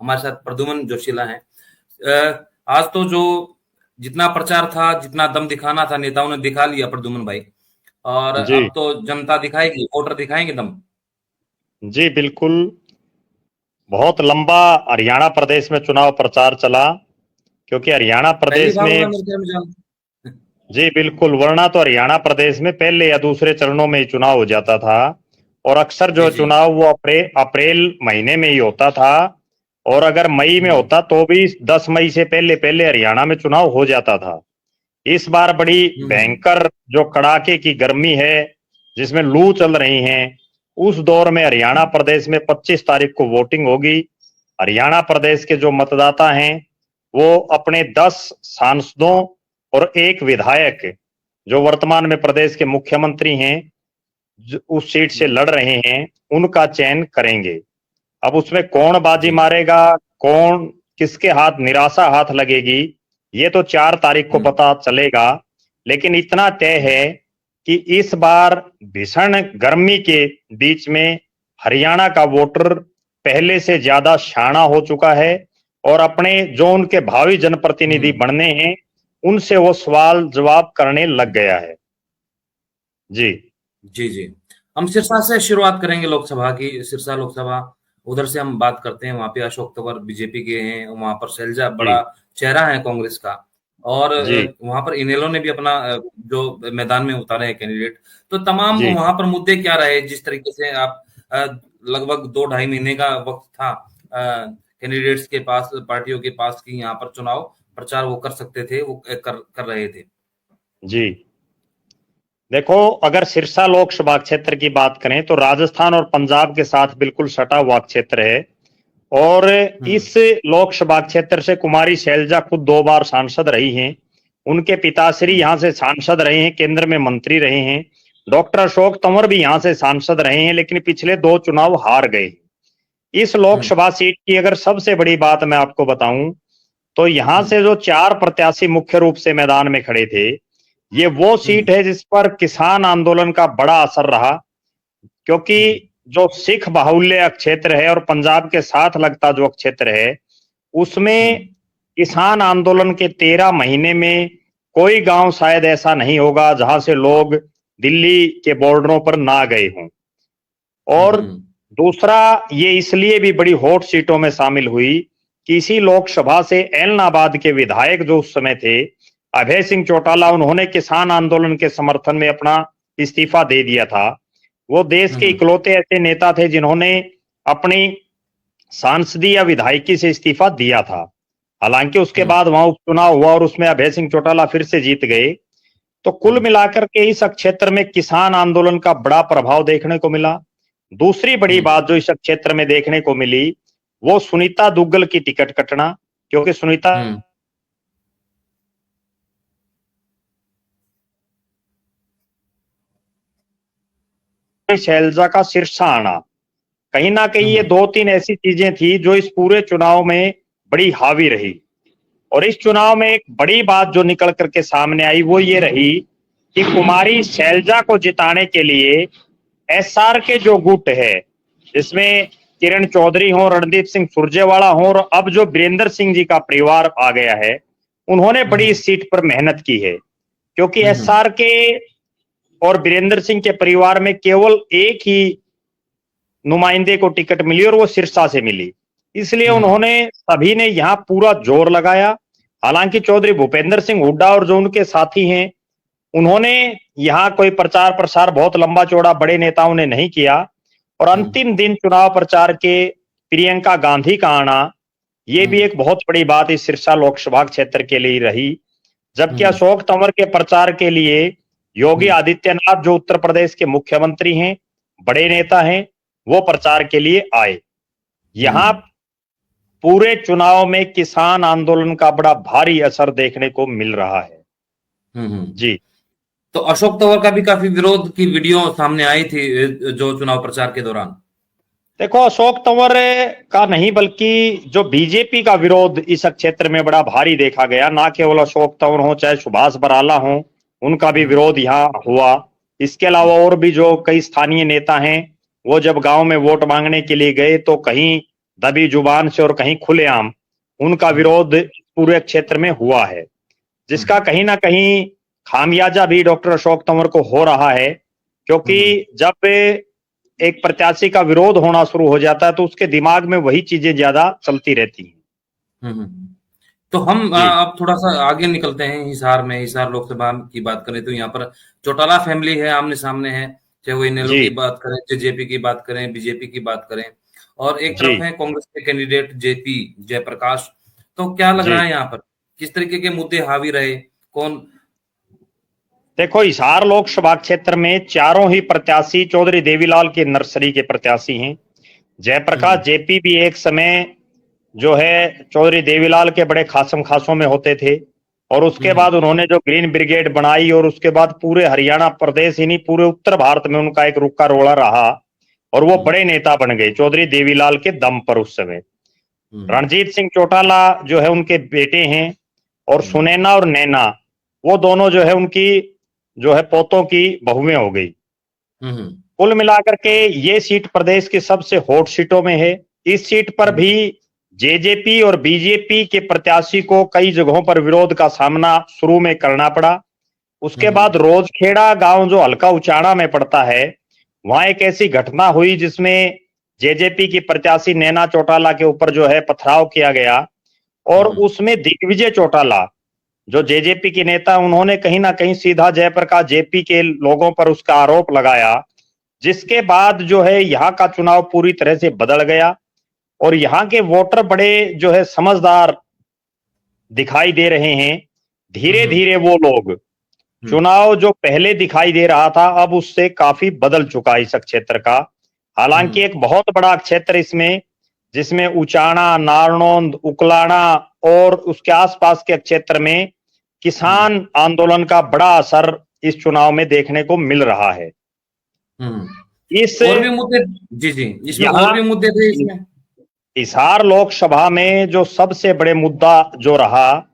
हमारे साथ प्रद्युमन जोशीला हैं। आज तो जो जितना प्रचार था, जितना दम दिखाना था, नेताओं ने दिखा लिया प्रद्युमन भाई, और जी अब तो जनता दिखाएगी, वोटर दिखाएंगे दम। जी बिल्कुल। बहुत लंबा हरियाणा प्रदेश में चुनाव प्रचार चला, क्योंकि हरियाणा पहली प्रदेश बार होगा में, मेरे ख्याल में जान। जी बिल्कुल, वरना तो हरियाणा प्रदेश में पहले या दूसरे चरणों में ही चुनाव हो जाता था। और अक्सर जी जो जी। चुनाव वो अप्रैल महीने में ही होता था। और अगर मई में हम्म होता तो भी 10 मई से पहले पहले हरियाणा में चुनाव हो जाता था। इस बार बड़ी हम्म भयंकर जो कड़ाके की गर्मी है, जिसमें लू चल रही है, उस दौर में हरियाणा प्रदेश में 25 तारीख को वोटिंग होगी। हरियाणा प्रदेश के जो मतदाता हैं वो अपने 10 सांसदों और एक विधायक, जो वर्तमान में प्रदेश के मुख्यमंत्री हैं, उस सीट से हम्म लड़ रहे हैं, उनका चयन करेंगे। अब उसमें कौन बाजी जी। मारेगा, कौन किसके हाथ निराशा हाथ लगेगी, ये तो 4 तारीख को हम्म पता चलेगा। लेकिन इतना तय है कि इस बार भीषण गर्मी के बीच में हरियाणा का वोटर पहले से ज्यादा शाना हो चुका है, और अपने जो उनके भावी जनप्रतिनिधि हम्म बनने हैं उनसे वो सवाल जवाब करने लग गया है। जी जी जी। हम सिरसा से शुरुआत करेंगे, लोकसभा की, सिरसा लोकसभा। उधर से हम बात करते हैं। वहां पे अशोक तंवर बीजेपी के हैं, वहां पर शैलजा जी बड़ा चेहरा है कांग्रेस का। और जी वहां पर इनेलो ने भी अपना जो मैदान में उतारे हैं कैंडिडेट। तो तमाम जी वहां पर मुद्दे क्या रहे, जिस तरीके से आप लगभग 2-2.5 महीने का वक्त था कैंडिडेट्स के पास, पार्टियों के पास, कि यहाँ पर चुनाव प्रचार वो कर सकते थे, वो कर रहे थे। जी। देखो, अगर सिरसा लोकसभा क्षेत्र की बात करें तो राजस्थान और पंजाब के साथ बिल्कुल सटा हुआ क्षेत्र है। और हम्म इस लोकसभा क्षेत्र से कुमारी शैलजा खुद 2 बार सांसद रही हैं। उनके पिताश्री हम्म यहाँ से सांसद रहे हैं, केंद्र में मंत्री रहे हैं। डॉक्टर अशोक तंवर भी यहाँ से सांसद रहे हैं, लेकिन पिछले 2 चुनाव हार गए। इस हम्म लोकसभा सीट की अगर सबसे बड़ी बात मैं आपको बताऊं, तो यहाँ हम्म से जो 4 प्रत्याशी मुख्य रूप से मैदान में खड़े थे, ये वो सीट हम्म है जिस पर किसान आंदोलन का बड़ा असर रहा। क्योंकि हम्म जो सिख बाहुल्य क्षेत्र है और पंजाब के साथ लगता जो क्षेत्र है, उसमें हम्म किसान आंदोलन के 13 महीने में कोई गांव शायद ऐसा नहीं होगा जहां से लोग दिल्ली के बॉर्डरों पर ना गए हों। और हम्म दूसरा, ये इसलिए भी बड़ी हॉट सीटों में शामिल हुई कि इसी लोकसभा से एलनाबाद के विधायक जो उस समय थे, अभय सिंह चौटाला, उन्होंने किसान आंदोलन के समर्थन में अपना इस्तीफा दे दिया था। वो देश के हम्म इकलौते ऐसे नेता थे जिन्होंने अपनी सांसदीय या विधायकी से इस्तीफा दिया था। हालांकि उसके हम्म बाद वहां उपचुनाव हुआ और उसमें अभय सिंह चौटाला फिर से जीत गए। तो कुल हम्म मिलाकर के इस क्षेत्र में किसान आंदोलन का बड़ा प्रभाव देखने को मिला। दूसरी बड़ी हम्म बात जो इस क्षेत्र में देखने को मिली, वो सुनीता दुग्गल की टिकट कटना। क्योंकि सुनीता हम्म शैलजा का सिरसा आना, कहीं ना कहीं ये हम्म 2-3 ऐसी चीजें थी जो इस पूरे चुनाव में बड़ी हावी रही। और इस चुनाव में एक बड़ी बात जो निकल करके सामने आई वो ये रही कि कुमारी शैलजा को जिताने के लिए एसआर के जो गुट है, जिसमें किरण चौधरी हो, रणदीप सिंह सुरजेवाला हो, और अब जो वीरेंद्र सिंह जी का परिवार आ गया है, उन्होंने बड़ी हम्म इस सीट पर मेहनत की है। क्योंकि हम्म एसआर के और वीरेंद्र सिंह के परिवार में केवल एक ही नुमाइंदे को टिकट मिली और वो सिरसा से मिली। इसलिए हम्म उन्होंने सभी ने यहाँ पूरा जोर लगाया। हालांकि चौधरी भूपेंद्र सिंह हुड्डा और जो उनके साथी हैं, उन्होंने यहाँ कोई प्रचार प्रसार बहुत लंबा चौड़ा बड़े नेताओं ने नहीं किया। और हम्म अंतिम दिन चुनाव प्रचार के प्रियंका गांधी का आना, ये भी हम्म एक बहुत बड़ी बात इस सिरसा लोकसभा क्षेत्र के लिए रही। जबकि हम्म अशोक तंवर के प्रचार के लिए योगी हम्म आदित्यनाथ, जो उत्तर प्रदेश के मुख्यमंत्री हैं, बड़े नेता हैं, वो प्रचार के लिए आए। यहाँ हम्म पूरे चुनाव में किसान आंदोलन का बड़ा भारी असर देखने को मिल रहा है। हम्म। जी तो अशोक तंवर का भी काफी विरोध की वीडियो सामने आई थी जो चुनाव प्रचार के दौरान। देखो, अशोक तंवर का नहीं बल्कि जो बीजेपी का विरोध इस क्षेत्र में बड़ा भारी देखा गया। ना केवल अशोक तंवर हो, चाहे सुभाष बराला हो, उनका भी हम्म विरोध यहाँ हुआ। इसके अलावा और भी जो कई स्थानीय नेता हैं, वो जब गांव में वोट मांगने के लिए गए तो कहीं दबी जुबान से और कहीं खुलेआम उनका विरोध पूरे क्षेत्र में हुआ है, जिसका कहीं ना कहीं खामियाजा भी डॉक्टर अशोक तंवर को हो रहा है, क्योंकि जब एक प्रत्याशी का विरोध होना शुरू हो जाता है तो उसके दिमाग में वही चीजें ज्यादा चलती रहती हैं। तो हम जी अब थोड़ा सा आगे निकलते हैं। हिसार में, हिसार लोकसभा की बात करें तो यहाँ पर चौटाला फैमिली है, आमने सामने है। चाहे वो इनेलो जी की बात करें, जेजेपी की बात करें, बीजेपी की बात करें, और एक जी तरफ है कांग्रेस के कैंडिडेट जेपी जयप्रकाश। तो क्या लग जी। रहा है यहाँ पर किस तरीके के मुद्दे हावी रहे? कौन? देखो, हिसार लोकसभा क्षेत्र में चारों ही प्रत्याशी चौधरी देवीलाल के नर्सरी के प्रत्याशी हैं। जयप्रकाश हम्म जेपी भी एक समय जो है चौधरी देवीलाल के बड़े खासम खासों में होते थे, और उसके हम्म बाद उन्होंने जो ग्रीन ब्रिगेड बनाई और उसके बाद पूरे हरियाणा प्रदेश ही नहीं पूरे उत्तर भारत में उनका एक रुक्का रोड़ा रहा, और वो हम्म बड़े नेता बन गए चौधरी देवीलाल के दम पर उस समय। हम्म रणजीत सिंह चौटाला जो है उनके बेटे हैं, और हम्म सुनैना और नैना वो दोनों जो है उनकी जो है पोतों की बहुएं हो गई। हम्म कुल मिलाकर के ये सीट प्रदेश की सबसे हॉट सीटों में है। इस सीट पर भी जेजेपी और बीजेपी के प्रत्याशी को कई जगहों पर विरोध का सामना शुरू में करना पड़ा। उसके हम्म बाद रोजखेड़ा गांव जो हल्का उचाणा में पड़ता है, वहां एक ऐसी घटना हुई जिसमें जेजेपी की प्रत्याशी नैना चौटाला के ऊपर जो है पथराव किया गया, और हम्म उसमें दिग्विजय चौटाला जो जेजेपी के नेता, उन्होंने कहीं ना कहीं सीधा जयप्रकाश जेपी के लोगों पर उसका आरोप लगाया, जिसके बाद जो है यहाँ का चुनाव पूरी तरह से बदल गया, और यहाँ के वोटर बड़े जो है समझदार दिखाई दे रहे हैं। धीरे हम्म धीरे वो लोग हम्म चुनाव जो पहले दिखाई दे रहा था अब उससे काफी बदल चुका इस क्षेत्र का। हालांकि हम्म एक बहुत बड़ा क्षेत्र इसमें, जिसमें उचाणा, नारनौंद, उकलाना और उसके आसपास के क्षेत्र में हम्म किसान आंदोलन का बड़ा असर इस चुनाव में देखने को मिल रहा है। इस और भी मुद्दे? जी जी, इसमें और यहाँ भी मुद्दे थे इसमें? हिसार लोकसभा में जो सबसे बड़े मुद्दा जो रहा,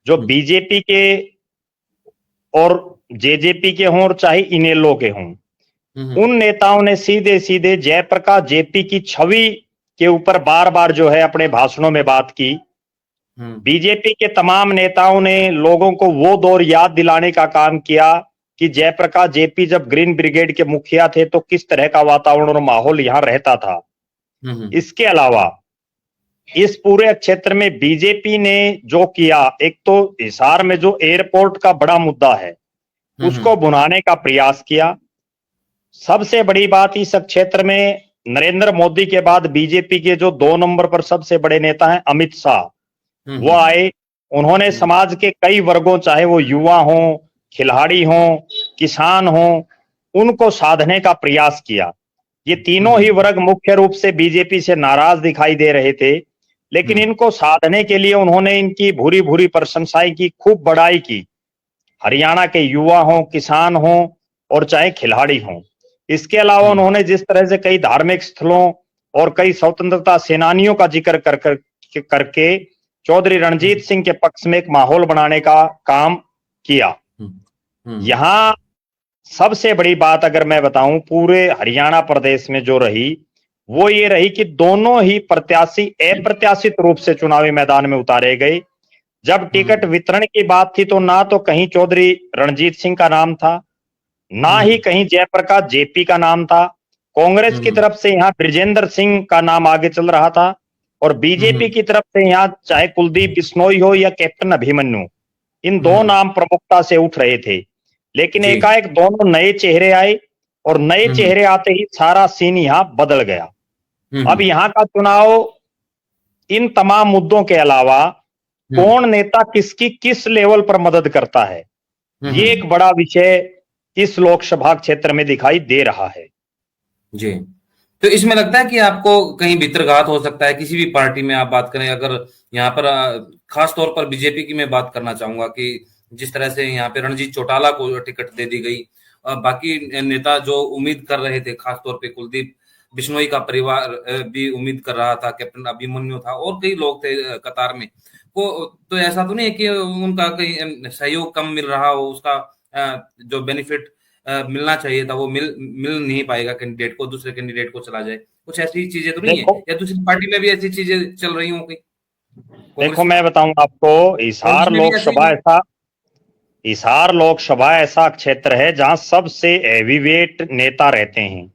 जो हम्म बीजेपी के और जेजेपी के हों और चाहे इनेलो के हों, हम्म उन नेताओं ने सीधे सीधे जयप्रकाश जेपी की छवि के ऊपर बार बार जो है अपने भाषणों में बात की। हम्म बीजेपी के तमाम नेताओं ने लोगों को वो दौर याद दिलाने का काम किया कि जयप्रकाश जेपी जब ग्रीन ब्रिगेड के मुखिया थे तो किस तरह का वातावरण और माहौल यहां रहता था। हम्म इसके अलावा इस पूरे क्षेत्र में बीजेपी ने जो किया, एक तो हिसार में जो एयरपोर्ट का बड़ा मुद्दा है उसको हम्म भुनाने का प्रयास किया। सबसे बड़ी बात इस क्षेत्र में नरेंद्र मोदी के बाद बीजेपी के जो 2 नंबर पर सबसे बड़े नेता हैं अमित शाह, वो हम्म आए। उन्होंने हम्म समाज के कई वर्गों, चाहे वो युवा हों, खिलाड़ी हों, किसान हों, उनको साधने का प्रयास किया। ये तीनों ही हम्म वर्ग मुख्य रूप से बीजेपी से नाराज दिखाई दे रहे थे, लेकिन हम्म इनको साधने के लिए उन्होंने इनकी भूरी भूरी प्रशंसाएं की, खूब बड़ाई की। हरियाणा के युवा हों, किसान हों और चाहे खिलाड़ी हों। इसके अलावा हम्म उन्होंने जिस तरह से कई धार्मिक स्थलों और कई स्वतंत्रता सेनानियों का जिक्र करके चौधरी रणजीत हम्म सिंह के पक्ष में एक माहौल बनाने का काम किया। हम्म हम्म यहां सबसे बड़ी बात अगर मैं बताऊं पूरे हरियाणा प्रदेश में जो रही, वो ये रही कि दोनों ही प्रत्याशी अप्रत्याशित रूप से चुनावी मैदान में उतारे गए। जब टिकट हम्म वितरण की बात थी तो ना तो कहीं चौधरी रणजीत सिंह का नाम था, ना ही हम्म कहीं जयप्रकाश जेपी का नाम था। कांग्रेस की हम्म तरफ से यहां ब्रिजेंद्र सिंह का नाम आगे चल रहा था, और बीजेपी हम्म की तरफ से यहां चाहे कुलदीप बिश्नोई हो या कैप्टन अभिमन्यु, इन दो हम्म नाम प्रमुखता से उठ रहे थे। लेकिन जी। एकाएक दोनों नए चेहरे आए, और नए हम्म चेहरे आते ही सारा सीन यहां बदल गया। अब हम्म यहां का चुनाव इन तमाम मुद्दों के अलावा हम्म कौन नेता किसकी किस लेवल पर मदद करता है, ये एक हम्म बड़ा विषय इस लोकसभा क्षेत्र में दिखाई दे रहा है। जी। तो इसमें लगता है कि आपको कहीं भितरघात हो सकता है किसी भी पार्टी में आप बात करें, अगर यहाँ पर खास तौर पर बीजेपी की मैं बात करना चाहूंगा कि जिस तरह से यहाँ पे रणजीत चौटाला को टिकट दे दी गई, बाकी नेता जो उम्मीद कर रहे थे, खास तौर पे कुलदीप बिश्नोई का परिवार भी उम्मीद कर रहा था, कैप्टन अभिमन्यु था और कई लोग थे कतार में। को तो ऐसा तो नहीं है कि उनका कहीं सहयोग कम मिल रहा हो, उसका जो बेनिफिट मिलना चाहिए था वो मिल मिल नहीं पाएगा कैंडिडेट को, दूसरे कैंडिडेट को चला जाए, कुछ ऐसी चीजें तो नहीं है, देखो या दूसरी पार्टी में भी ऐसी चीजें चल रही होंगी, कांग्रेस देखो में, मैं बताऊं आपको, कांग्रेस हिसार में भी ऐसे ही लोकसभा है? ऐसा हिसार लोकसभा ऐसा क्षेत्र है जहां सबसे हैवीवेट नेता रहते हैं।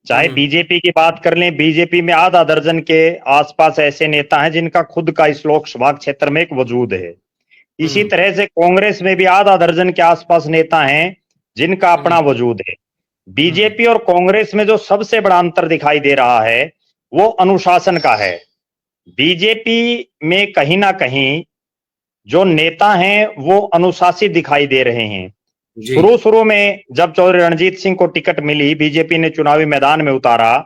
चाहे हम्म बीजेपी की बात कर लें, बीजेपी में आधा दर्जन के आसपास ऐसे नेता हैं जिनका खुद का इस लोकसभा क्षेत्र में एक वजूद है। इसी हम्म तरह से कांग्रेस में भी आधा दर्जन के आसपास नेता हैं जिनका अपना हम्म वजूद है। हम्म बीजेपी और कांग्रेस में जो सबसे बड़ा अंतर दिखाई दे रहा है वो अनुशासन का है। बीजेपी में कहीं ना कहीं जो नेता हैं वो अनुशासित दिखाई दे रहे हैं। जी शुरू शुरू में जब चौधरी रणजीत सिंह को टिकट मिली, बीजेपी ने चुनावी मैदान में उतारा,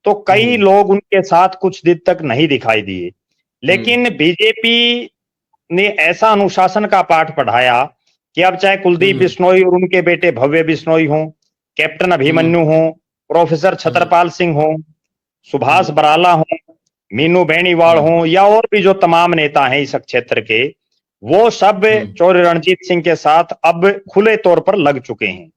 तो कई हम्म लोग उनके साथ कुछ दिन तक नहीं दिखाई दिए। हम्म लेकिन बीजेपी ने ऐसा अनुशासन का पाठ पढ़ाया कि अब चाहे कुलदीप हम्म बिश्नोई और उनके बेटे भव्य बिश्नोई हों, कैप्टन हम्म अभिमन्यु हों, प्रोफेसर हम्म छतरपाल सिंह हों, सुभाष हम्म बराला हों, मीनू बेनीवाल हम्म हों, या और भी जो तमाम नेता हैं इस क्षेत्र के, वो सब हम्म चौधरी रणजीत सिंह के साथ अब खुले तौर पर लग चुके हैं।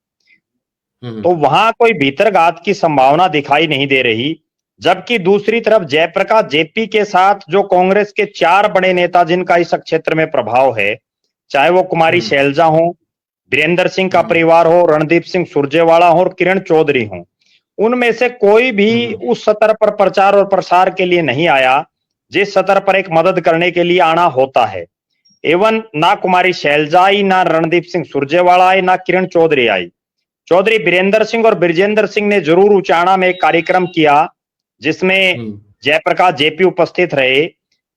हम्म तो वहां कोई भीतरघात की संभावना दिखाई नहीं दे रही। जबकि दूसरी तरफ जयप्रकाश जेपी के साथ जो कांग्रेस के 4 बड़े नेता जिनका इस क्षेत्र में प्रभाव है, चाहे वो कुमारी हम्म शैलजा हो, वीरेंद्र सिंह का हम्म परिवार हो, रणदीप सिंह सुरजेवाला हो और किरण चौधरी हो, उनमें से कोई भी हम्म उस सतर पर प्रचार और प्रसार के लिए नहीं आया जिस सतर पर एक मदद करने के लिए आना होता है। एवं ना कुमारी शैलजा आई, ना रणदीप सिंह सुरजेवाला आई, ना किरण चौधरी आई। चौधरी बीरेंद्र सिंह और ब्रजेंद्र सिंह ने जरूर उचाणा में एक कार्यक्रम किया जिसमें हम्म जयप्रकाश जेपी उपस्थित रहे।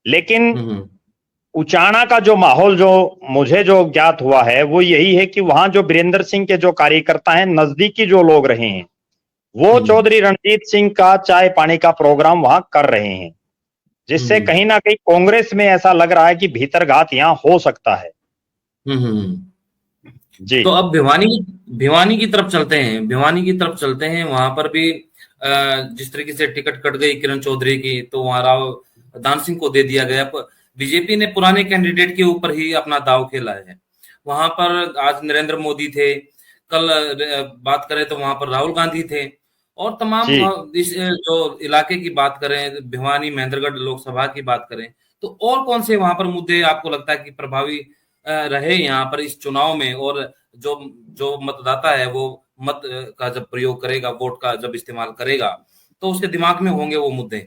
लेकिन हम्म उचाणा का जो माहौल जो मुझे जो ज्ञात हुआ है वो यही है कि वहां जो बीरेंद्र सिंह के जो कार्यकर्ता हैं, नजदीकी जो लोग रहे हैं, वो हम्म चौधरी रणजीत सिंह का चाय पानी का प्रोग्राम वहां कर रहे हैं, जिससे हम्म कहीं ना कहीं कांग्रेस में ऐसा लग रहा है कि भीतरघात यहां हो सकता है। हम्म। जी तो अब भिवानी की तरफ चलते हैं, भिवानी की तरफ चलते हैं। वहां पर भी जिस तरीके से टिकट कट गई किरण चौधरी की, तो वहां राव दान सिंह को दे दिया गया। बीजेपी ने पुराने कैंडिडेट के ऊपर ही अपना दाव खेला है। वहां पर आज नरेंद्र मोदी थे, कल बात करें तो वहां पर राहुल गांधी थे, और तमाम जी इस जो इलाके की बात करें, भिवानी महेंद्रगढ़ लोकसभा की बात करें, तो और कौन से वहां पर मुद्दे आपको लगता है कि प्रभावी रहे यहाँ पर इस चुनाव में, और जो जो मतदाता है वो मत का जब प्रयोग करेगा, वोट का जब इस्तेमाल करेगा, तो उसके दिमाग में होंगे वो मुद्दे?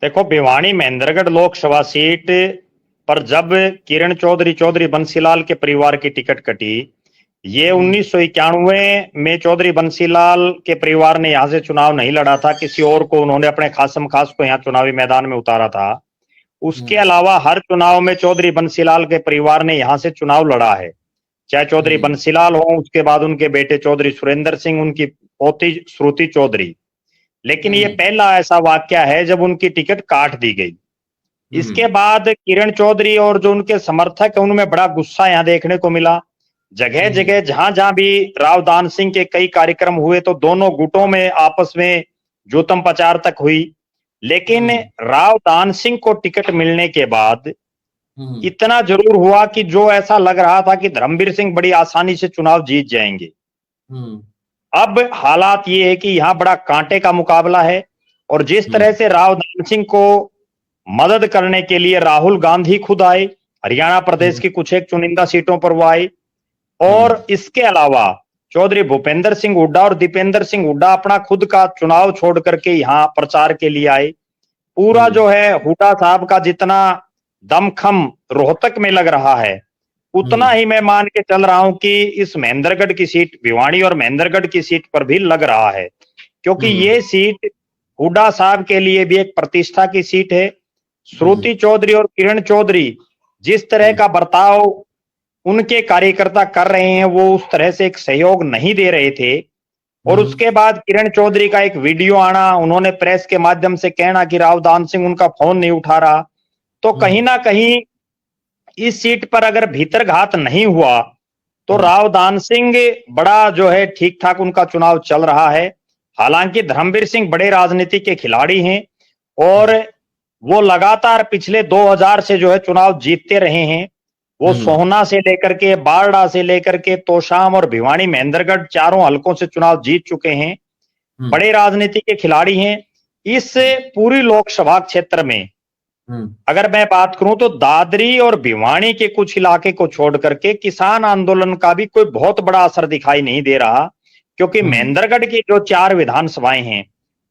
देखो, भिवानी महेंद्रगढ़ लोकसभा सीट पर जब किरण चौधरी चौधरी बंसीलाल के परिवार की टिकट कटी, ये हम्म 1991 में चौधरी बंसीलाल के परिवार ने यहां से चुनाव नहीं लड़ा था, किसी और को उन्होंने अपने खासम खास को यहाँ चुनावी मैदान में उतारा था। उसके हम्म अलावा हर चुनाव में चौधरी बंसीलाल के परिवार ने यहां से चुनाव लड़ा है, चाहे चौधरी हम्म बंसीलाल हो, उसके बाद उनके बेटे चौधरी सुरेंद्र सिंह, उनकी पोती श्रुति चौधरी। लेकिन ये हम्म पहला ऐसा वाक्य है जब उनकी टिकट काट दी गई। इसके हम्म बाद किरण चौधरी और जो उनके समर्थक है उनमें बड़ा गुस्सा यहां देखने को मिला। जगह हम्म जगह जहां जहां भी राव दान सिंह के कई कार्यक्रम हुए तो दोनों गुटों में आपस में जूतम पचार तक हुई। लेकिन हम्म राव दान सिंह को टिकट मिलने के बाद हम्म इतना जरूर हुआ कि जो ऐसा लग रहा था कि धर्मवीर सिंह बड़ी आसानी से चुनाव जीत जाएंगे। हम्म अब हालात ये है कि यहाँ बड़ा कांटे का मुकाबला है, और जिस तरह हम्म से राव दान सिंह को मदद करने के लिए राहुल गांधी खुद आए, हरियाणा प्रदेश हम्म की कुछ एक चुनिंदा सीटों पर वो आए, हम्म और इसके अलावा चौधरी भूपेंद्र सिंह हुड्डा और दीपेंद्र सिंह हुड्डा अपना खुद का चुनाव छोड़ करके यहाँ प्रचार के लिए आए। पूरा हम्म जो है हुड्डा साहब का जितना दमखम रोहतक में लग रहा है, उतना हम्म ही मैं मान के चल रहा हूं कि इस महेंद्रगढ़ की सीट, भिवानी और महेंद्रगढ़ की सीट पर भी लग रहा है, क्योंकि हम्म ये सीट हुड्डा साहब के लिए भी एक प्रतिष्ठा की सीट है। हम्म श्रुति चौधरी और किरण चौधरी जिस तरह हम्म का बर्ताव उनके कार्यकर्ता कर रहे हैं, वो उस तरह से एक सहयोग नहीं दे रहे थे। और हम्म उसके बाद किरण चौधरी का एक वीडियो आना, उन्होंने प्रेस के माध्यम से कहना कि राव दान सिंह उनका फोन नहीं उठा रहा, तो कहीं हम्म ना कहीं इस सीट पर अगर भीतरघात नहीं हुआ तो हम्म राव दान सिंह बड़ा जो है ठीक ठाक उनका चुनाव चल रहा है। हालांकि धर्मवीर सिंह बड़े राजनीति के खिलाड़ी हैं, और वो लगातार पिछले 2000 से जो है चुनाव जीतते रहे हैं। वो हम्म सोहना से लेकर के, बारडा से लेकर के तोशाम और भिवानी महेंद्रगढ़ चारों हलकों से चुनाव जीत चुके हैं। बड़े राजनीति के खिलाड़ी हैं। इस पूरी लोकसभा क्षेत्र में अगर मैं बात करूं तो दादरी और भिवानी के कुछ इलाके को छोड़ करके किसान आंदोलन का भी कोई बहुत बड़ा असर दिखाई नहीं दे रहा, क्योंकि महेंद्रगढ़ की जो 4 विधानसभाएं हैं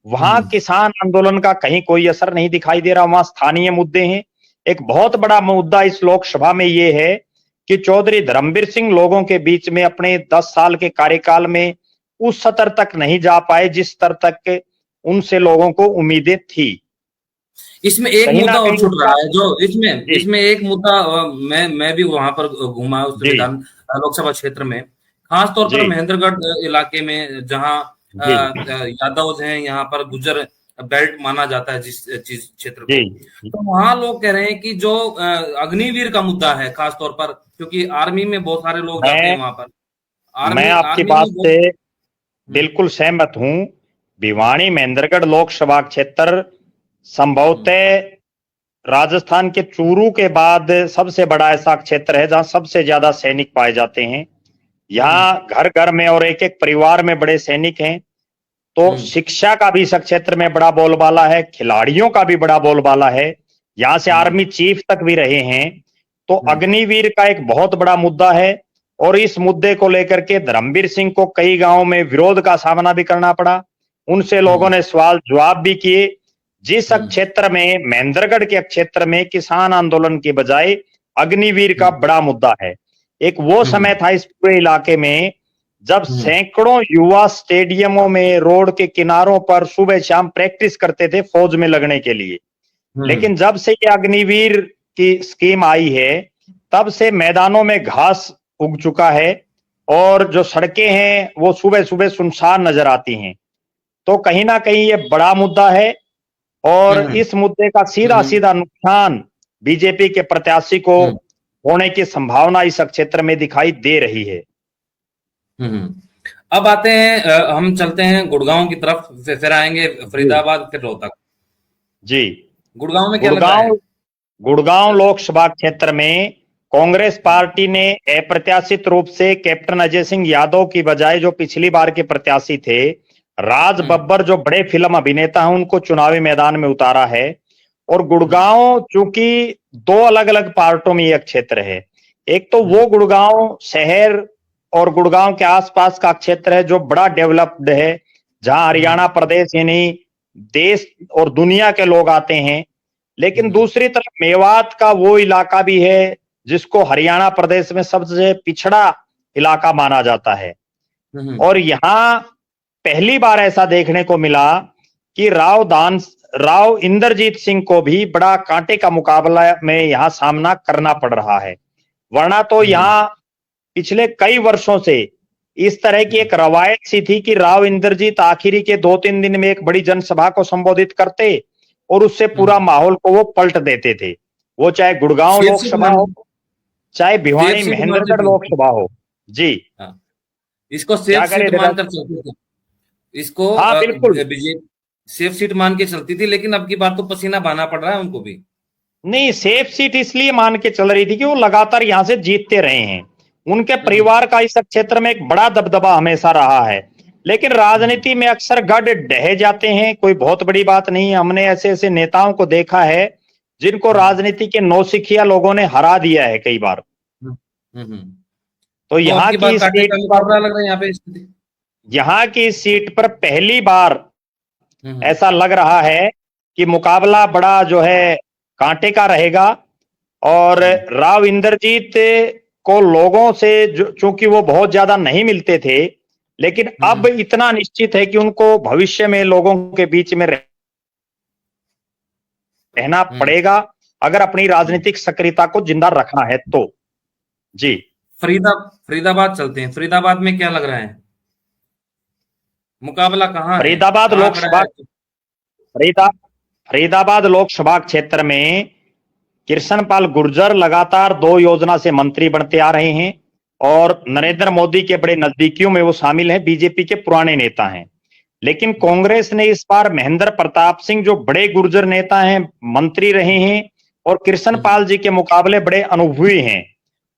वहां किसान आंदोलन का कहीं कोई असर नहीं दिखाई दे रहा। वहां स्थानीय मुद्दे हैं। एक बहुत बड़ा मुद्दा इस लोकसभा में ये है कि चौधरी धर्मवीर सिंह लोगों के बीच में अपने 10 साल के कार्यकाल में उस स्तर तक नहीं जा पाए जिस स्तर तक उनसे लोगों को उम्मीदें थी। इसमें एक कहीं ना मुद्दा और कहीं छूट रहा है, जो जी इसमें एक मुद्दा, मैं भी वहां पर घूमा उस जी लोकसभा क्षेत्र में, खास तौर पर जी महेंद्रगढ़ इलाके में, जहां जी यादव हैं, यहाँ पर गुर्जर बेल्ट माना जाता है जिस चीज क्षेत्र जी को, तो वहां लोग कह रहे हैं कि जो अग्निवीर का मुद्दा है, खास तौर पर क्योंकि आर्मी में बहुत सारे लोग जाते हैं मैं वहां पर, मैं आपकी आर्मी बात में बहुत। से बिल्कुल सहमत हूं। भिवानी महेंद्रगढ़ लोकसभा क्षेत्र संभवतः राजस्थान के चूरू के बाद सबसे बड़ा ऐसा क्षेत्र है जहां सबसे ज्यादा सैनिक पाए जाते हैं। यहाँ घर घर में और एक एक परिवार में बड़े सैनिक हैं। तो शिक्षा का भी इस क्षेत्र में बड़ा बोलबाला है, खिलाड़ियों का भी बड़ा बोलबाला है। यहाँ से आर्मी चीफ तक भी रहे हैं। तो अग्निवीर का एक बहुत बड़ा मुद्दा है और इस मुद्दे को लेकर के धर्मवीर सिंह को कई गांवों में विरोध का सामना भी करना पड़ा। उनसे लोगों ने सवाल जवाब भी किए। जिस क्षेत्र में महेंद्रगढ़ के क्षेत्र में किसान आंदोलन के बजाय अग्निवीर का बड़ा मुद्दा है। एक वो समय था इस पूरे इलाके में जब सैकड़ों युवा स्टेडियमों में, रोड के किनारों पर सुबह शाम प्रैक्टिस करते थे फौज में लगने के लिए। लेकिन जब से ये अग्निवीर की स्कीम आई है तब से मैदानों में घास उग चुका है और जो सड़कें हैं वो सुबह सुबह सुनसान नजर आती हैं। तो कहीं ना कहीं ये बड़ा मुद्दा है और इस मुद्दे का सीधा सीधा नुकसान बीजेपी के प्रत्याशी को होने की संभावना इस क्षेत्र में दिखाई दे रही है। अब आते हैं, हम चलते हैं गुड़गांव की तरफ, फिर आएंगे फरीदाबाद, फिर रोहतक। जी, गुड़गांव में क्या लग रहा है? गुड़गांव लोकसभा क्षेत्र में कांग्रेस पार्टी ने अप्रत्याशित रूप से कैप्टन अजय सिंह यादव की बजाय जो पिछली बार के प्रत्याशी थे राज बब्बर, जो बड़े फिल्म अभिनेता हैं, उनको चुनावी मैदान में उतारा है। और गुड़गांव चूंकि 2 अलग अलग पार्टों में यह क्षेत्र है। एक तो वो गुड़गांव शहर और गुड़गांव के आसपास का क्षेत्र है जो बड़ा डेवलप्ड है, जहां हरियाणा प्रदेश यानी देश और दुनिया के लोग आते हैं। लेकिन दूसरी तरफ मेवात का वो इलाका भी है जिसको हरियाणा प्रदेश में सबसे पिछड़ा इलाका माना जाता है। और यहाँ पहली बार ऐसा देखने को मिला कि राव इंद्रजीत सिंह को भी बड़ा कांटे का मुकाबला में यहाँ सामना करना पड़ रहा है। वरना तो यहाँ पिछले कई वर्षों से इस तरह की एक रवायत सी थी कि राव इंद्रजीत आखिरी के 2-3 दिन में एक बड़ी जनसभा को संबोधित करते और उससे पूरा माहौल को वो पलट देते थे। वो चाहे गुड़गांव लोकसभा हो, चाहे भिवानी महेंद्रगढ़ लोकसभा हो। जी, इसको सेफ सीट मानकर चलते थे, इसको हाँ बिल्कुल सेफ सीट मान के चलती थी। लेकिन अब की बार तो पसीना बहाना पड़ रहा है उनको भी। नहीं, सेफ सीट इसलिए मान के चल रही थी कि वो लगातार यहां से जीतते रहे हैं। उनके परिवार का इस क्षेत्र में एक बड़ा दबदबा हमेशा रहा है। लेकिन राजनीति में अक्सर गढ़ ढह जाते हैं, कोई बहुत बड़ी बात नहीं है। हमने ऐसे ऐसे नेताओं को देखा है जिनको राजनीति के नौसिखिया लोगों ने हरा दिया है कई बार। तो यहाँ की सीट पर पहली बार ऐसा लग रहा है कि मुकाबला बड़ा जो है कांटे का रहेगा। और राव इंद्रजीत को लोगों से चूंकि वो बहुत ज्यादा नहीं मिलते थे, लेकिन अब इतना निश्चित है कि उनको भविष्य में लोगों के बीच में रहना पड़ेगा अगर अपनी राजनीतिक सक्रियता को जिंदा रखना है तो। जी, फरीदाबाद चलते हैं। फरीदाबाद में क्या लग रहा है, मुकाबला कहाँ है? फरीदाबाद लोकसभा क्षेत्र में कृष्णपाल गुर्जर लगातार 2 योजना से मंत्री बनते आ रहे हैं और नरेंद्र मोदी के बड़े नजदीकियों में वो शामिल हैं, बीजेपी के पुराने नेता हैं। लेकिन कांग्रेस ने इस बार महेंद्र प्रताप सिंह, जो बड़े गुर्जर नेता हैं, मंत्री रहे हैं और कृष्णपाल जी के मुकाबले बड़े अनुभवी हैं,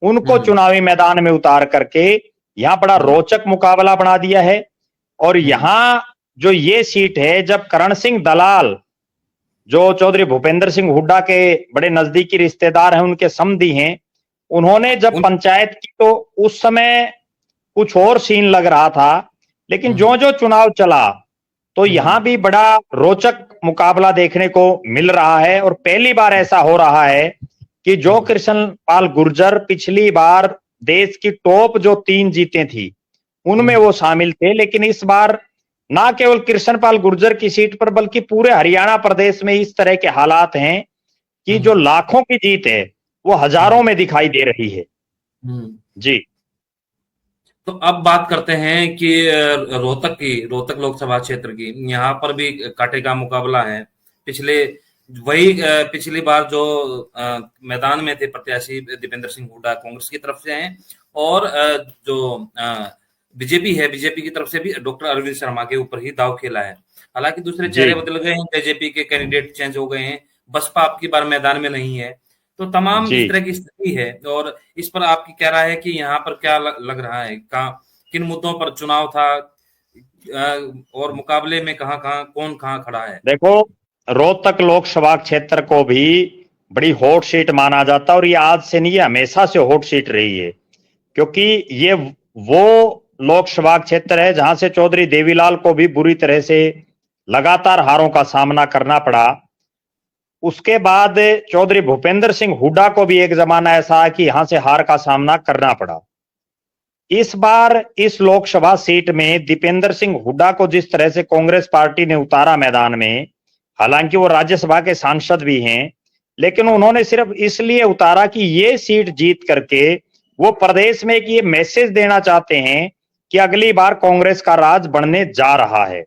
उनको चुनावी मैदान में उतार करके यहाँ बड़ा रोचक मुकाबला बना दिया है। और यहाँ जो ये सीट है, जब करण सिंह दलाल जो चौधरी भूपेंद्र सिंह हुड्डा के बड़े नजदीकी रिश्तेदार हैं, उनके समधी हैं, उन्होंने जब उन पंचायत की तो उस समय कुछ और सीन लग रहा था, लेकिन जो जो चुनाव चला तो यहां भी बड़ा रोचक मुकाबला देखने को मिल रहा है। और पहली बार ऐसा हो रहा है कि जो कृष्ण पाल गुर्जर पिछली बार देश की टॉप जो 3 जीतें थी उनमें वो शामिल थे, लेकिन इस बार ना केवल कृष्ण पाल गुर्जर की सीट पर बल्कि पूरे हरियाणा प्रदेश में इस तरह के हालात हैं कि जो लाखों की जीत है वो हजारों में दिखाई दे रही है। जी, तो अब बात करते हैं कि रोहतक लोकसभा क्षेत्र की, यहाँ पर भी कांटे का मुकाबला है। पिछली बार जो मैदान में थे प्रत्याशी दीपेंद्र सिंह हुड्डा कांग्रेस की तरफ से हैं, और जो बीजेपी है, बीजेपी की तरफ से भी डॉक्टर अरविंद शर्मा के ऊपर ही दाव खेला है। हालांकि दूसरे चेहरे बदल गए हैं, बीजेपी के कैंडिडेट चेंज हो गए हैं, बसपा आपकी बार मैदान में नहीं है, तो तमाम इस तरह की स्थिति है। और इस पर आपकी क्या राय है कि यहाँ पर क्या लग रहा है, किन मुद्दों पर चुनाव था, और मुकाबले में कौन कहाँ खड़ा है? देखो, रोहतक लोकसभा क्षेत्र को भी बड़ी हॉट सीट माना जाता है, और ये आज से नहीं, ये हमेशा से हॉट सीट रही है, क्योंकि ये वो लोकसभा क्षेत्र है जहां से चौधरी देवीलाल को भी बुरी तरह से लगातार हारों का सामना करना पड़ा। उसके बाद चौधरी भूपेंद्र सिंह हुड्डा को भी एक जमाना ऐसा है कि यहां से हार का सामना करना पड़ा। इस बार इस लोकसभा सीट में दीपेंद्र सिंह हुड्डा को जिस तरह से कांग्रेस पार्टी ने उतारा मैदान में, हालांकि वो राज्यसभा के सांसद भी हैं, लेकिन उन्होंने सिर्फ इसलिए उतारा कि ये सीट जीत करके वो प्रदेश में एक ये मैसेज देना चाहते हैं कि अगली बार कांग्रेस का राज बढ़ने जा रहा है।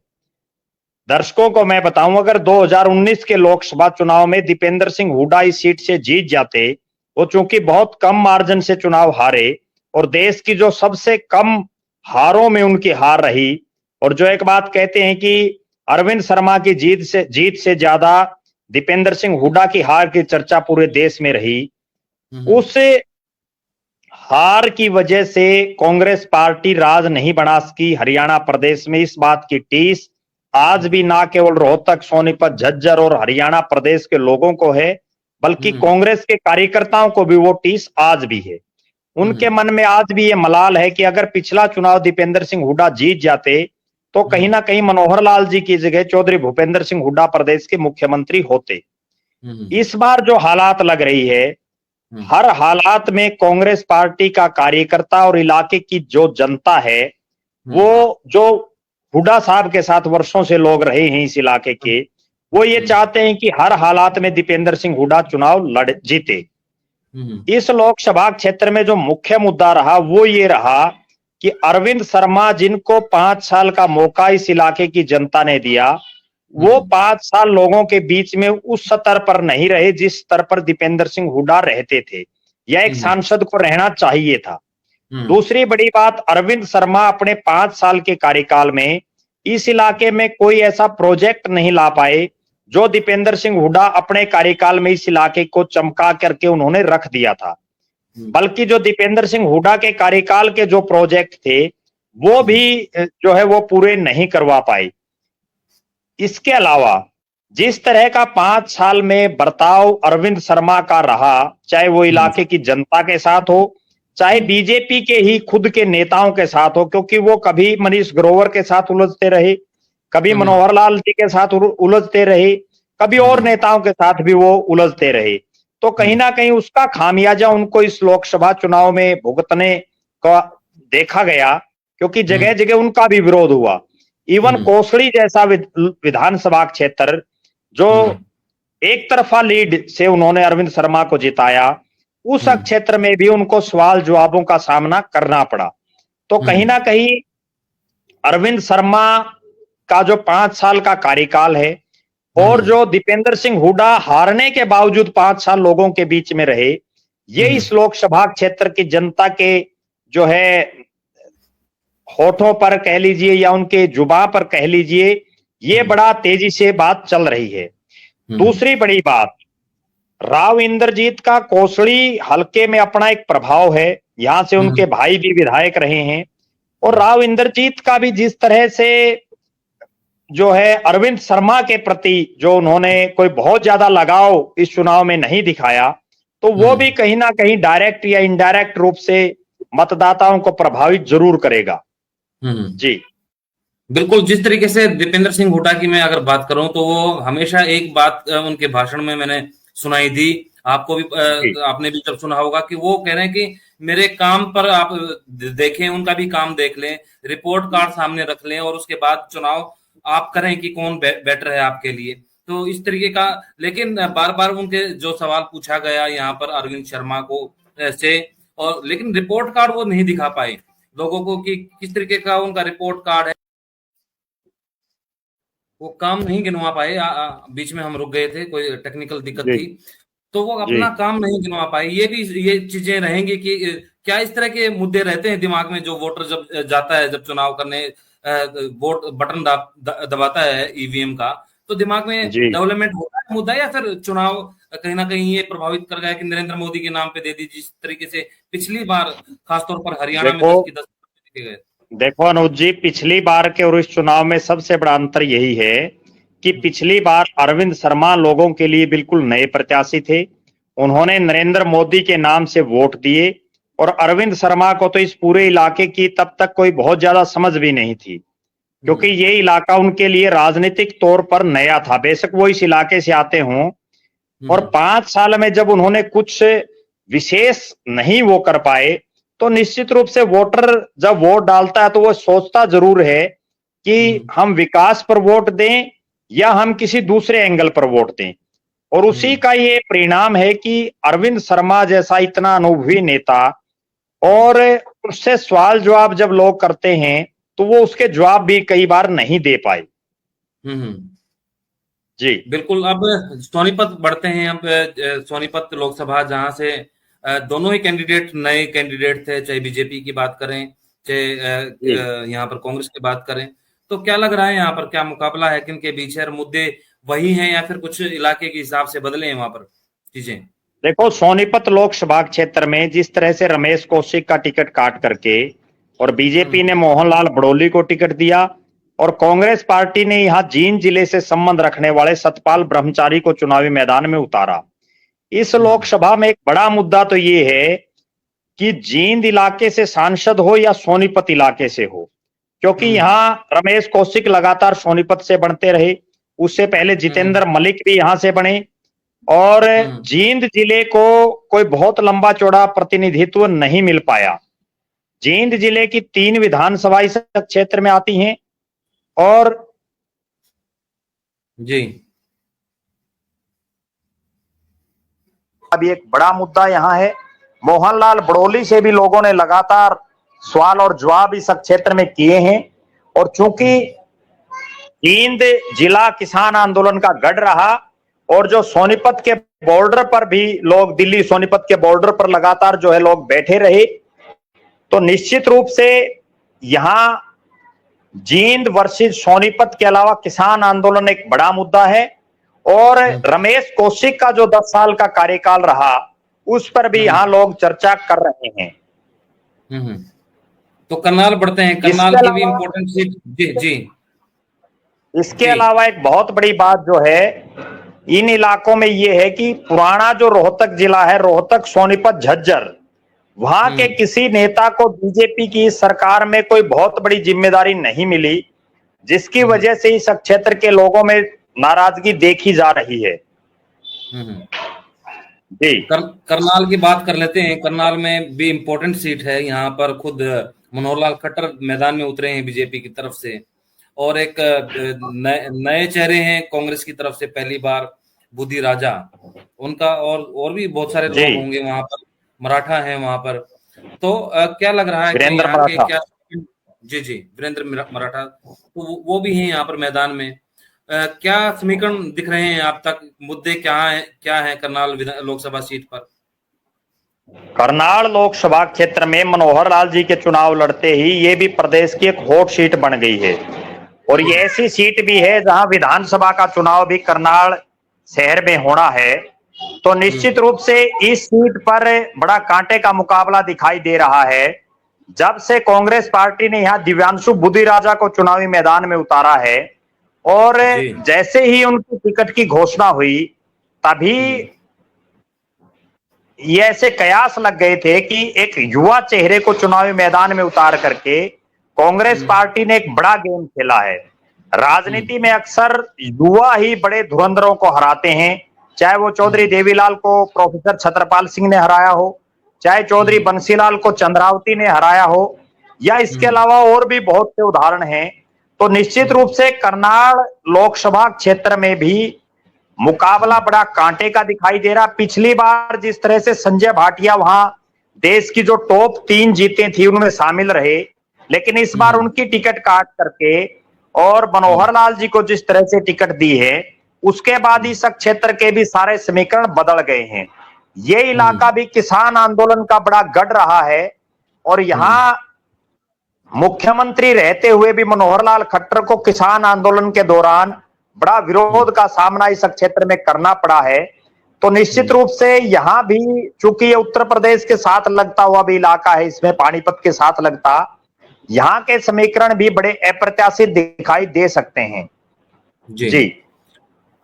दर्शकों को मैं बताऊं, अगर 2019 के लोकसभा चुनाव में दीपेंद्र सिंह हुड्डा इस सीट से जीत जाते, वो चूंकि बहुत कम मार्जिन से चुनाव हारे और देश की जो सबसे कम हारों में उनकी हार रही, और जो एक बात कहते हैं कि अरविंद शर्मा की जीत से ज्यादा दीपेंद्र सिंह हुड्डा की हार की चर्चा पूरे देश में रही, उस हार की वजह से कांग्रेस पार्टी राज नहीं बना सकी हरियाणा प्रदेश में। इस बात की टीस आज भी ना केवल रोहतक, सोनीपत, झज्जर और हरियाणा प्रदेश के लोगों को है, बल्कि कांग्रेस के कार्यकर्ताओं को भी वो टीस आज भी है। उनके मन में आज भी ये मलाल है कि अगर पिछला चुनाव दीपेंद्र सिंह हुड्डा जीत जाते तो कहीं ना कहीं मनोहर लाल जी की जगह चौधरी भूपेंद्र सिंह हुड्डा प्रदेश के मुख्यमंत्री होते। इस बार जो हालात लग रही है, हर हालात में कांग्रेस पार्टी का कार्यकर्ता और इलाके की जो जनता है, वो जो हुड्डा साहब के साथ वर्षों से लोग रहे हैं इस इलाके के, वो ये चाहते हैं कि हर हालात में दीपेंद्र सिंह हुड्डा चुनाव जीते। इस लोकसभा क्षेत्र में जो मुख्य मुद्दा रहा वो ये रहा कि अरविंद शर्मा, जिनको 5 साल का मौका इस इलाके की जनता ने दिया, वो 5 साल लोगों के बीच में उस स्तर पर नहीं रहे जिस स्तर पर दीपेंद्र सिंह हुड्डा रहते थे, या एक सांसद को रहना चाहिए था। दूसरी बड़ी बात, अरविंद शर्मा अपने 5 साल के कार्यकाल में इस इलाके में कोई ऐसा प्रोजेक्ट नहीं ला पाए जो दीपेंद्र सिंह हुड्डा अपने कार्यकाल में इस इलाके को चमका करके उन्होंने रख दिया था, बल्कि जो दीपेंद्र सिंह हुड्डा के कार्यकाल के जो प्रोजेक्ट थे वो भी जो है वो पूरे नहीं करवा पाए। इसके अलावा जिस तरह का 5 साल में बर्ताव अरविंद शर्मा का रहा, चाहे वो इलाके की जनता के साथ हो, चाहे बीजेपी के ही खुद के नेताओं के साथ हो, क्योंकि वो कभी मनीष ग्रोवर के साथ उलझते रहे, कभी मनोहर लाल जी के साथ उलझते रहे, कभी और नेताओं के साथ भी वो उलझते रहे, तो कहीं ना कहीं उसका खामियाजा उनको इस लोकसभा चुनाव में भुगतने का देखा गया, क्योंकि जगह जगह उनका भी विरोध हुआ। इवन कोसड़ी जैसा विधानसभा क्षेत्र जो एक तरफा लीड से उन्होंने अरविंद शर्मा को जिताया, उस क्षेत्र में भी उनको सवाल जवाबों का सामना करना पड़ा। तो कहीं ना कहीं अरविंद शर्मा का जो 5 साल का कार्यकाल है और जो दीपेंद्र सिंह हुड्डा हारने के बावजूद 5 साल लोगों के बीच में रहे, ये इस लोकसभा क्षेत्र की जनता के जो है होठों पर कह लीजिए या उनके जुबान पर कह लीजिए, ये बड़ा तेजी से बात चल रही है। दूसरी बड़ी बात, राव इंद्रजीत का कोसड़ी हलके में अपना एक प्रभाव है, यहां से उनके भाई भी विधायक रहे हैं, और राव इंद्रजीत का भी जिस तरह से जो है अरविंद शर्मा के प्रति जो उन्होंने कोई बहुत ज्यादा लगाव इस चुनाव में नहीं दिखाया, तो वो भी कहीं ना कहीं डायरेक्ट या इनडायरेक्ट रूप से मतदाताओं को प्रभावित जरूर करेगा। जी बिल्कुल। जिस तरीके से दीपेंद्र सिंह हुड्डा की मैं अगर बात करूं तो वो हमेशा एक बात उनके भाषण में मैंने सुनाई थी, आपको भी आपने भी जब सुना होगा, कि वो कह रहे हैं कि मेरे काम पर आप देखें, उनका भी काम देख लें, रिपोर्ट कार्ड सामने रख लें और उसके बाद चुनाव आप करें कि कौन बेटर है आपके लिए। तो इस तरीके का, लेकिन बार बार उनके जो सवाल पूछा गया यहाँ पर अरविंद शर्मा को से, और लेकिन रिपोर्ट कार्ड वो नहीं दिखा पाए लोगों को कि किस तरीके का उनका रिपोर्ट कार्ड है, वो काम नहीं गिनवा पाए। बीच में हम रुक गए थे, कोई टेक्निकल दिक्कत थी, तो वो अपना काम नहीं गिनवा पाए। ये चीजें रहेंगी कि क्या इस तरह के मुद्दे रहते हैं दिमाग में, जो वोटर जब जाता है, जब चुनाव करने वोट बटन दबाता है ईवीएम का, तो दिमाग में डेवलपमेंट होता है मुद्दा, या फिर चुनाव कहीं ना कहीं ये प्रभावित कर गया कि नरेंद्र मोदी के नाम पे दे दी, जिस तरीके से पिछली बार खासतौर पर हरियाणा में 10 की 10 दिए गए। देखो अनुज जी, पिछली बार के और इस चुनाव में सबसे बड़ा अंतर यही है कि पिछली बार अरविंद शर्मा लोगों के लिए बिल्कुल नए प्रत्याशी थे। उन्होंने नरेंद्र मोदी के नाम से वोट दिए, और अरविंद शर्मा को तो इस पूरे इलाके की तब तक कोई बहुत ज्यादा समझ भी नहीं थी, क्योंकि ये इलाका उनके लिए राजनीतिक तौर पर नया था। बेशक वो इस इलाके से आते हों, और 5 साल में जब उन्होंने कुछ विशेष नहीं वो कर पाए, तो निश्चित रूप से वोटर जब वोट डालता है तो वो सोचता जरूर है कि हम विकास पर वोट दें या हम किसी दूसरे एंगल पर वोट दें। और उसी का ये परिणाम है कि अरविंद शर्मा जैसा इतना अनुभवी नेता, और उससे सवाल जवाब जब लोग करते हैं तो वो उसके जवाब भी कई बार नहीं दे पाए। जी बिल्कुल। अब सोनीपत बढ़ते हैं। अब सोनीपत लोकसभा, जहां से दोनों ही कैंडिडेट नए कैंडिडेट थे, चाहे बीजेपी की बात करें, चाहे यहाँ पर कांग्रेस की बात करें, तो क्या लग रहा है यहाँ पर क्या मुकाबला है, किन के बीच है? मुद्दे वही हैं या फिर कुछ इलाके के हिसाब से बदले हैं वहां पर चीजें? देखो, सोनीपत लोकसभा क्षेत्र में जिस तरह से रमेश कौशिक का टिकट काट करके और बीजेपी ने मोहनलाल बड़ोली को टिकट दिया, और कांग्रेस पार्टी ने यहां जींद जिले से संबंध रखने वाले सतपाल ब्रह्मचारी को चुनावी मैदान में उतारा। इस लोकसभा में एक बड़ा मुद्दा तो ये है कि जींद इलाके से सांसद हो या सोनीपत इलाके से हो, क्योंकि यहां रमेश कौशिक लगातार सोनीपत से बनते रहे, उससे पहले जितेंद्र मलिक भी यहां से बने, और जींद जिले को कोई बहुत लंबा चौड़ा प्रतिनिधित्व नहीं मिल पाया। जींद जिले की 3 विधानसभा इस क्षेत्र में आती हैं, और जी अभी एक बड़ा मुद्दा यहां है, मोहनलाल बड़ोली से भी लोगों ने लगातार सवाल और जवाब इस क्षेत्र में किए हैं, और चूंकि जींद जिला किसान आंदोलन का गढ़ रहा, और जो सोनीपत के बॉर्डर पर भी लोग, दिल्ली सोनीपत के बॉर्डर पर लगातार जो है लोग बैठे रहे, तो निश्चित रूप से यहां जींद वर्सेस सोनीपत के अलावा किसान आंदोलन एक बड़ा मुद्दा है, और रमेश कौशिक का जो 10 साल का कार्यकाल रहा उस पर भी यहां लोग चर्चा कर रहे हैं। तो करनाल बढ़ते हैं, करनाल की भी इंपॉर्टेंट सीट। जी जी। इसके अलावा एक बहुत बड़ी बात जो है इन इलाकों में ये है कि पुराना जो रोहतक जिला है, रोहतक सोनीपत झज्जर, वहां के किसी नेता को बीजेपी की सरकार में कोई बहुत बड़ी जिम्मेदारी नहीं मिली, जिसकी वजह से इस क्षेत्र के लोगों में नाराजगी देखी जा रही है। जी करनाल की बात कर लेते हैं। करनाल में भी इंपॉर्टेंट सीट है, यहाँ पर खुद मनोहर लाल खट्टर मैदान में उतरे हैं बीजेपी की तरफ से, और एक नए चेहरे हैं कांग्रेस की तरफ से, पहली बार बुद्धि राजा उनका, और भी बहुत सारे लोग होंगे वहां पर, मराठा हैं वहां पर। तो क्या लग रहा है कि यहाँ के क्या? जी जी, वीरेंद्र मराठा, तो वो भी हैं यहाँ पर मैदान में। क्या समीकरण दिख रहे हैं आप तक? मुद्दे क्या है करनाल लोकसभा सीट पर? करनाल लोकसभा क्षेत्र में मनोहर लाल जी के चुनाव लड़ते ही ये भी प्रदेश की एक हॉट सीट बन गई है, और ये ऐसी सीट भी है जहां विधानसभा का चुनाव भी करनाल शहर में होना है। तो निश्चित रूप से इस सीट पर बड़ा कांटे का मुकाबला दिखाई दे रहा है। जब से कांग्रेस पार्टी ने यहां दिव्यांशु बुद्धि राजा को चुनावी मैदान में उतारा है, और जी। जैसे ही उनकी टिकट की घोषणा हुई तभी ये ऐसे कयास लग गए थे कि एक युवा चेहरे को चुनावी मैदान में उतार करके कांग्रेस पार्टी ने एक बड़ा गेम खेला है। राजनीति में अक्सर युवा ही बड़े धुरंधरों को हराते हैं, चाहे वो चौधरी देवीलाल को प्रोफेसर छत्रपाल सिंह ने हराया हो, चाहे चौधरी बंसीलाल को चंद्रावती ने हराया हो, या इसके अलावा और भी बहुत से उदाहरण हैं। तो निश्चित रूप से करनाल लोकसभा क्षेत्र में भी मुकाबला बड़ा कांटे का दिखाई दे रहा। पिछली बार जिस तरह से संजय भाटिया वहां देश की जो टॉप 3 जीतें थी उनमें शामिल रहे, लेकिन इस बार उनकी टिकट काट करके और मनोहर लाल जी को जिस तरह से टिकट दी है, उसके बाद इस क्षेत्र के भी सारे समीकरण बदल गए हैं। ये इलाका भी किसान आंदोलन का बड़ा गढ़ रहा है और यहां मुख्यमंत्री रहते हुए भी मनोहर लाल खट्टर को किसान आंदोलन के दौरान बड़ा विरोध का सामना इस क्षेत्र में करना पड़ा है। तो निश्चित रूप से यहां भी, चूंकि ये उत्तर प्रदेश के साथ लगता हुआ भी इलाका है, इसमें पानीपत के साथ लगता, यहां के समीकरण भी बड़े अप्रत्याशित दिखाई दे सकते हैं। जी।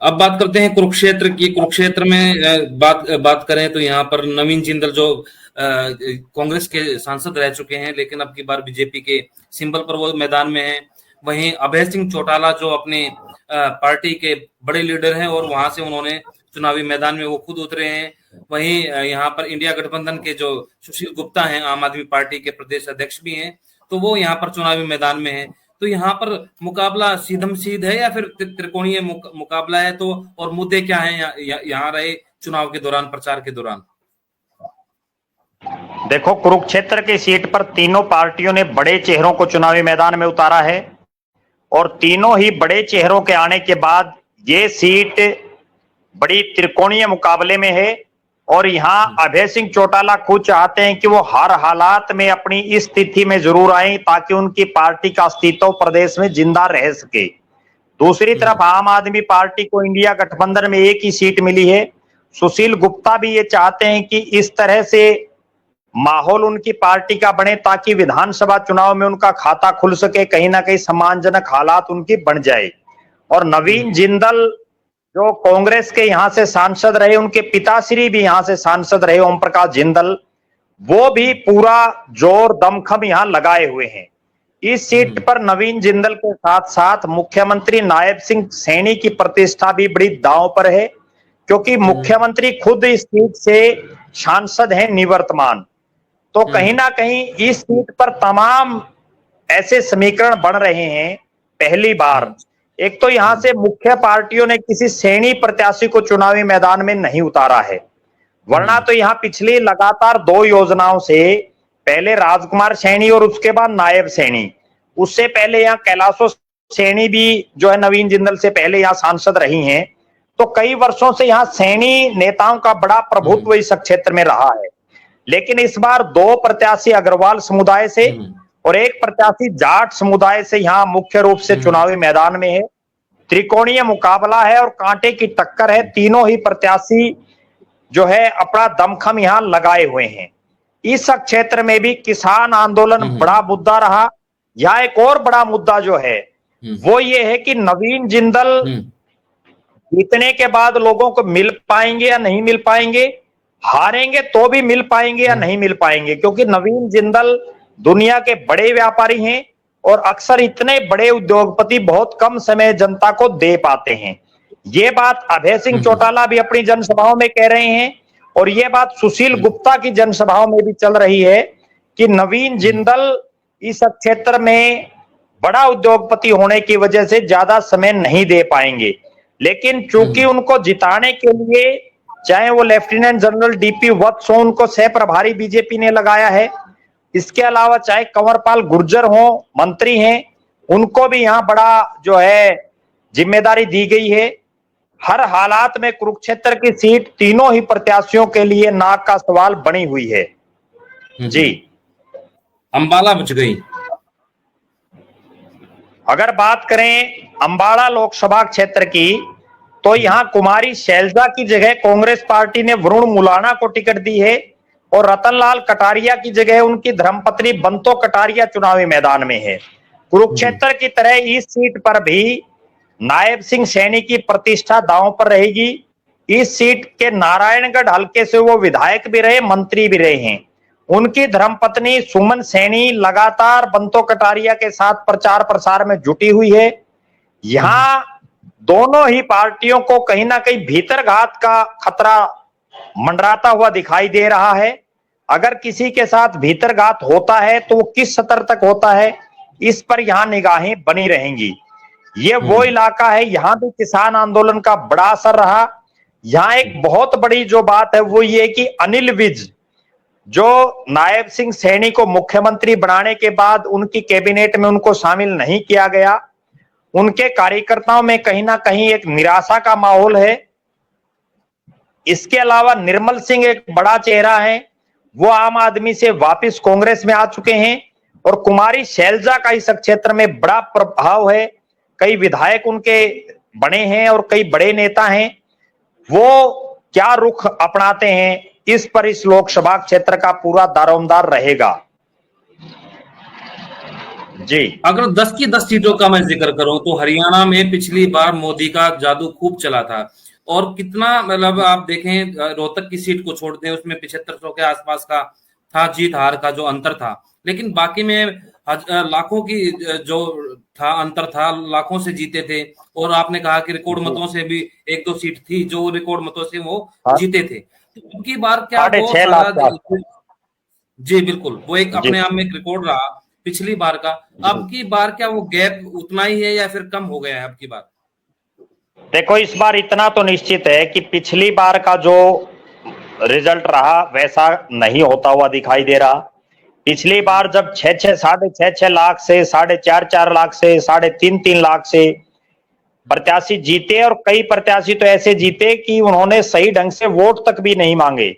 अब बात करते हैं कुरुक्षेत्र की। कुरुक्षेत्र में बात करें तो यहाँ पर नवीन जिंदल जो कांग्रेस के सांसद रह चुके हैं, लेकिन अब की बार बीजेपी के सिंबल पर वो मैदान में है। वहीं अभय सिंह चौटाला जो अपने पार्टी के बड़े लीडर हैं और वहां से उन्होंने चुनावी मैदान में वो खुद उतरे हैं। वहीं यहाँ पर इंडिया गठबंधन के जो सुशील गुप्ता हैं, आम आदमी पार्टी के प्रदेश अध्यक्ष भी हैं, तो वो यहाँ पर चुनावी मैदान में है। तो यहाँ पर मुकाबला सीधम सीध है या फिर त्रिकोणीय मुकाबला है? तो और मुद्दे क्या हैं यहाँ रहे चुनाव के दौरान, प्रचार के दौरान? देखो, कुरुक्षेत्र की सीट पर तीनों पार्टियों ने बड़े चेहरों को चुनावी मैदान में उतारा है और तीनों ही बड़े चेहरों के आने के बाद ये सीट बड़ी त्रिकोणीय मुकाबले में है। और यहां अभय सिंह चौटाला खुद चाहते हैं कि वो हर हालात में अपनी इस स्थिति में जरूर आए ताकि उनकी पार्टी का अस्तित्व प्रदेश में जिंदा रह सके। दूसरी तरफ आम आदमी पार्टी को इंडिया गठबंधन में एक ही सीट मिली है। सुशील गुप्ता भी ये चाहते हैं कि इस तरह से माहौल उनकी पार्टी का बने ताकि विधानसभा चुनाव में उनका खाता खुल सके, कहीं ना कहीं सम्मानजनक हालात उनकी बन जाए। और नवीन जिंदल जो कांग्रेस के यहां से सांसद रहे, उनके पिताश्री भी यहां से सांसद रहे, ओम प्रकाश जिंदल, वो भी पूरा जोर दमखम यहां लगाए हुए हैं। इस सीट पर नवीन जिंदल के साथ साथ मुख्यमंत्री नायब सिंह सैनी की प्रतिष्ठा भी बड़ी दांव पर है, क्योंकि मुख्यमंत्री खुद इस सीट से सांसद हैं निवर्तमान। तो कहीं ना कहीं इस सीट पर तमाम ऐसे समीकरण बन रहे हैं। पहली बार एक तो यहां से मुख्य पार्टियों ने किसी सैनी प्रत्याशी को चुनावी मैदान में नहीं उतारा है, वरना तो यहां पिछली लगातार 2 योजनाओं से, पहले राजकुमार सैनी और उसके बाद नायब सैनी, उससे पहले यहां कैलाशो सैनी भी जो है नवीन जिंदल से पहले यहां सांसद रही हैं। तो कई वर्षों से यहां सैनी नेताओं का बड़ा प्रभुत्व इस क्षेत्र में रहा है। लेकिन इस बार 2 प्रत्याशी अग्रवाल समुदाय से और 1 प्रत्याशी जाट समुदाय से यहां मुख्य रूप से चुनावी मैदान में है। त्रिकोणीय मुकाबला है और कांटे की टक्कर है। तीनों ही प्रत्याशी जो है अपना दमखम यहां लगाए हुए हैं। इस क्षेत्र में भी किसान आंदोलन बड़ा मुद्दा रहा। यहां एक और बड़ा मुद्दा जो है वो ये है कि नवीन जिंदल जीतने के बाद लोगों को मिल पाएंगे या नहीं मिल पाएंगे, हारेंगे तो भी मिल पाएंगे या नहीं मिल पाएंगे, क्योंकि नवीन जिंदल दुनिया के बड़े व्यापारी हैं और अक्सर इतने बड़े उद्योगपति बहुत कम समय जनता को दे पाते हैं। ये बात अभय सिंह चौटाला भी अपनी जनसभाओं में कह रहे हैं और ये बात सुशील गुप्ता की जनसभाओं में भी चल रही है कि नवीन जिंदल इस क्षेत्र में बड़ा उद्योगपति होने की वजह से ज्यादा समय नहीं दे पाएंगे। लेकिन चूंकि उनको जिताने के लिए चाहे वो लेफ्टिनेंट जनरल डीपी वत्स हो, उनको सह प्रभारी बीजेपी ने लगाया है, इसके अलावा चाहे कंवरपाल गुर्जर हो, मंत्री हैं, उनको भी यहां बड़ा जो है जिम्मेदारी दी गई है। हर हालात में कुरुक्षेत्र की सीट तीनों ही प्रत्याशियों के लिए नाक का सवाल बनी हुई है। जी। अंबाला बच गई। अगर बात करें अंबाला लोकसभा क्षेत्र की, तो यहां कुमारी शैलजा की जगह कांग्रेस पार्टी ने वरुण मुलाना को टिकट दी है और रतनलाल कटारिया की जगह उनकी धर्मपत्नी बंतो कटारिया चुनावी मैदान में है। कुरुक्षेत्र की तरह इस सीट पर भी नायब सिंह सैनी की प्रतिष्ठा दांव पर रहेगी। इस सीट के नारायणगढ़ हलके से वो विधायक भी रहे, मंत्री भी रहे हैं। उनकी धर्मपत्नी सुमन सैनी लगातार बंतो कटारिया के साथ प्रचार प्रसार में जुटी हुई है। यहां दोनों ही पार्टियों को कहीं ना कहीं भीतरघात का खतरा मंडराता हुआ दिखाई दे रहा है। अगर किसी के साथ भीतरघात होता है तो वो किस स्तर तक होता है, इस पर यहां निगाहें बनी रहेंगी। ये वो इलाका है, यहां भी किसान आंदोलन का बड़ा असर रहा। यहां एक बहुत बड़ी जो बात है वो ये कि अनिल विज, जो नायब सिंह सैनी को मुख्यमंत्री बनाने के बाद उनकी कैबिनेट में उनको शामिल नहीं किया गया, उनके कार्यकर्ताओं में कहीं ना कहीं एक निराशा का माहौल है। इसके अलावा निर्मल सिंह एक बड़ा चेहरा है, वो आम आदमी से वापस कांग्रेस में आ चुके हैं, और कुमारी शैलजा का इस क्षेत्र में बड़ा प्रभाव है। कई विधायक उनके बने हैं और कई बड़े नेता हैं। वो क्या रुख अपनाते हैं, इस पर इस लोकसभा क्षेत्र का पूरा दारोमदार रहेगा। जी, अगर 10 की 10 सीटों का मैं जिक्र करूं तो हरियाणा में पिछली बार मोदी का जादू खूब चला था, और कितना मतलब आप देखें रोहतक की सीट को छोड़ दें, उसमें 7500 के आसपास का था जीत हार का जो अंतर था, लेकिन बाकी में लाखों की जो था अंतर था, लाखों से जीते थे। और आपने कहा कि रिकॉर्ड मतों से भी एक दो सीट थी जो रिकॉर्ड मतों से वो जीते थे। तो अब की बार क्या वो 6.5 लाख जी बिल्कुल, वो एक अपने आप में एक रिकॉर्ड रहा पिछली बार का। अब की बार क्या वो गैप उतना ही है या फिर कम हो गया है अब की बार? देखो, इस बार इतना तो निश्चित है कि पिछली बार का जो रिजल्ट रहा वैसा नहीं होता हुआ दिखाई दे रहा। पिछली बार जब 6-6 6.5 लाख से 4.5 लाख से 3.5 लाख से प्रत्याशी जीते, और कई प्रत्याशी तो ऐसे जीते कि उन्होंने सही ढंग से वोट तक भी नहीं मांगे।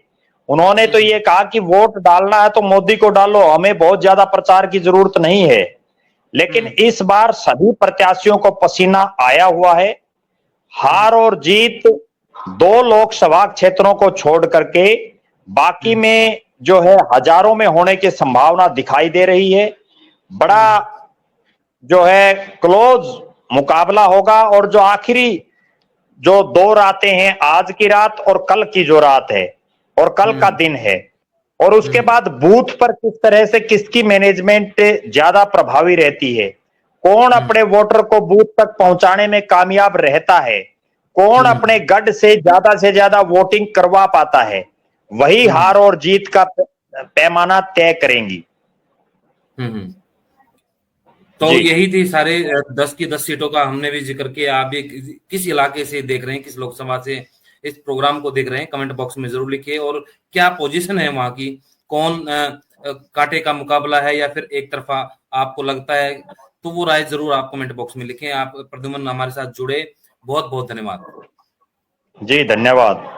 उन्होंने तो ये कहा कि वोट डालना है तो मोदी को डालो, हमें बहुत ज्यादा प्रचार की जरूरत नहीं है। लेकिन इस बार सभी प्रत्याशियों को पसीना आया हुआ है। हार और जीत 2 लोकसभा क्षेत्रों को छोड़ करके बाकी में जो है हजारों में होने की संभावना दिखाई दे रही है। बड़ा जो है क्लोज मुकाबला होगा, और जो आखिरी जो 2 रातें हैं, आज की रात और कल की जो रात है और कल का दिन है, और उसके बाद बूथ पर किस तरह से किसकी मैनेजमेंट ज्यादा प्रभावी रहती है, कौन अपने वोटर को बूथ तक पहुंचाने में कामयाब रहता है, कौन अपने गढ़ से ज्यादा वोटिंग करवा पाता है, वही हार और जीत का पैमाना तय करेंगी। तो यही थी सारे 10 की 10 सीटों का हमने भी जिक्र किया। आप भी किस इलाके से देख रहे हैं, किस लोकसभा से इस प्रोग्राम को देख रहे हैं, कमेंट बॉक्स में जरूर लिखिए। और क्या पोजीशन है वहां की, कौन कांटे का मुकाबला है या फिर एक तरफा आपको लगता है, तो वो राय जरूर आप कमेंट बॉक्स में लिखें। आप प्रद्युमन हमारे साथ जुड़े, बहुत बहुत धन्यवाद। जी धन्यवाद।